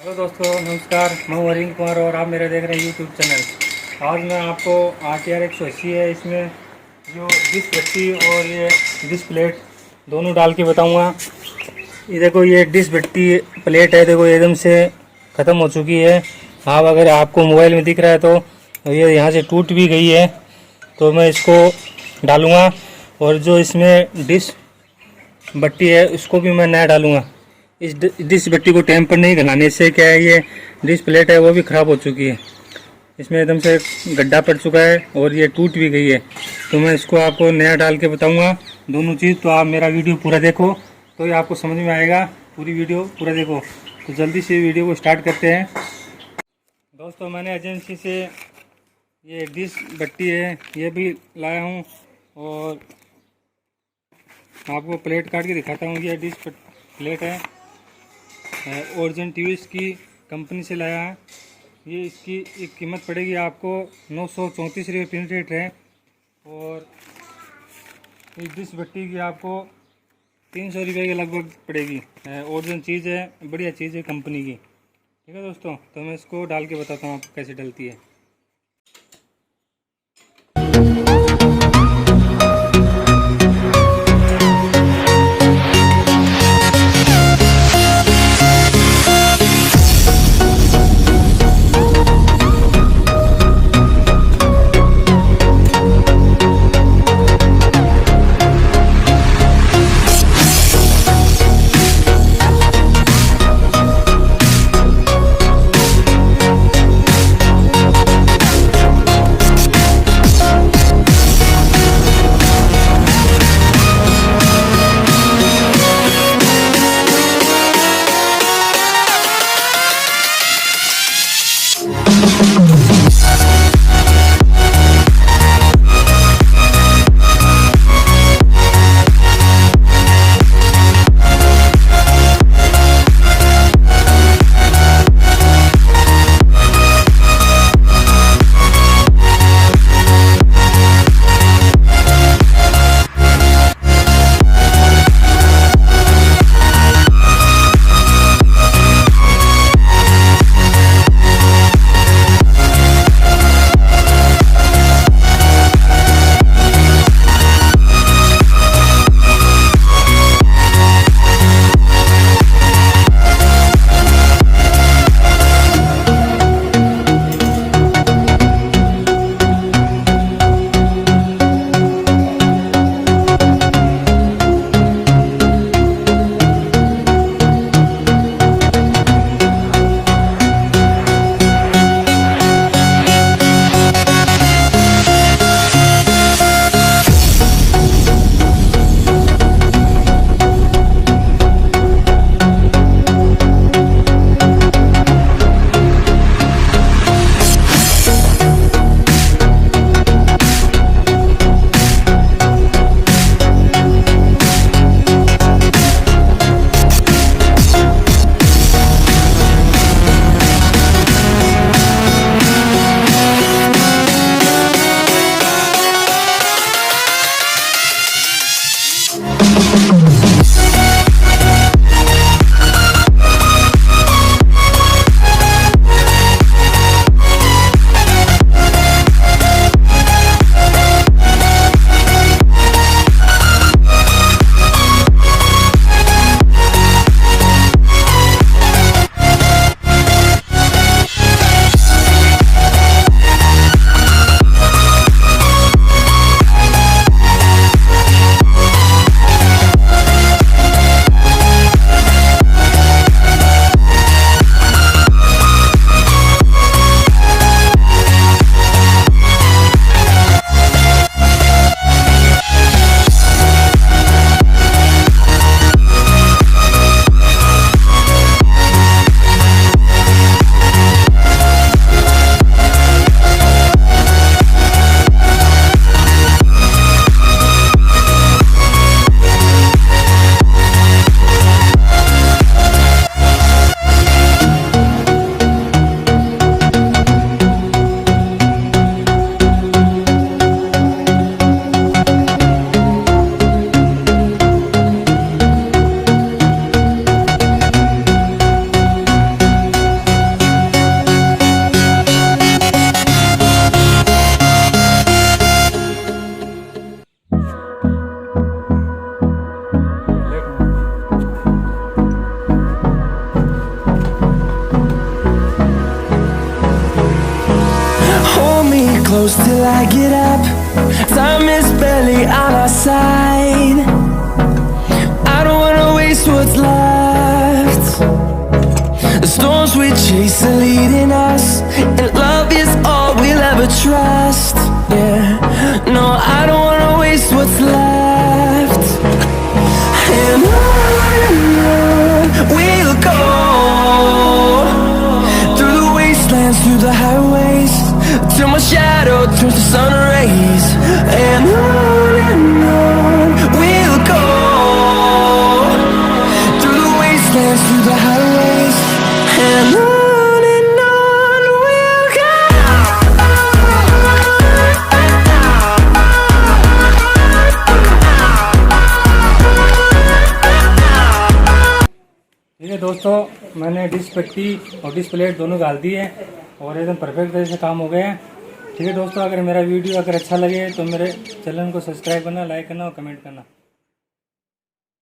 Hello दोस्तों, नमस्कार। मैं हूं अरविंद कुमार और आप मेरा देख रहे हैं यूट्यूब चैनल। आज मैं आपको RTR 180 है, इसमें जो डिश भट्टी और ये डिश प्लेट दोनों डाल के बताऊंगा। ये देखो, ये डिश भट्टी प्लेट है, देखो एकदम से ख़त्म हो चुकी है। हाँ, अगर आपको मोबाइल में दिख रहा है तो ये यहाँ से टूट भी गई है, तो मैं इसको डालूँगा। और जो इसमें डिश भट्टी है उसको भी मैं नया डालूँगा। इस डिश भट्टी को टेम्पर नहीं कराने से क्या है, ये डिश प्लेट है वो भी ख़राब हो चुकी है, इसमें एकदम से गड्ढा पड़ चुका है और ये टूट भी गई है। तो मैं इसको आपको नया डाल के बताऊंगा दोनों चीज़। तो आप मेरा वीडियो पूरा देखो तो ये आपको समझ में आएगा। पूरी वीडियो पूरा देखो। तो जल्दी से वीडियो को स्टार्ट करते हैं। दोस्तों, मैंने एजेंसी से ये डिश भट्टी है ये भी लाया हूँ और आपको प्लेट काट के दिखाता हूँ। ये डिश प्लेट है, ओरिजिन टीवीएस की कंपनी से लाया है। ये इसकी एक कीमत पड़ेगी आपको 934 रुपये प्रिंट रेट है। और इस डिश भट्टी की आपको 300 रुपये के लगभग पड़ेगी। ओरिजिन चीज़ है, बढ़िया चीज़ है कंपनी की। ठीक है दोस्तों, तो मैं इसको डाल के बताता हूँ आपको कैसे डलती है। close till I get up. Time is barely on our side. I don't wanna waste what's left. The storms we chase are leading us, and love is all we'll ever trust. Yeah, no, I don't wanna waste what's left. And on we'll go, through the wastelands, through the highways, till my shadow turns to sun rays. And on we'll go, through the wastelands, through the highways, and on we'll go. ठीक है दोस्तों, मैंने dish पट्टी और dish plate दोनों डाल दी है और एकदम परफेक्ट तरह से काम हो गया है। ठीक है दोस्तों, अगर मेरा वीडियो अगर अच्छा लगे तो मेरे चैनल को सब्सक्राइब करना, लाइक करना और कमेंट करना।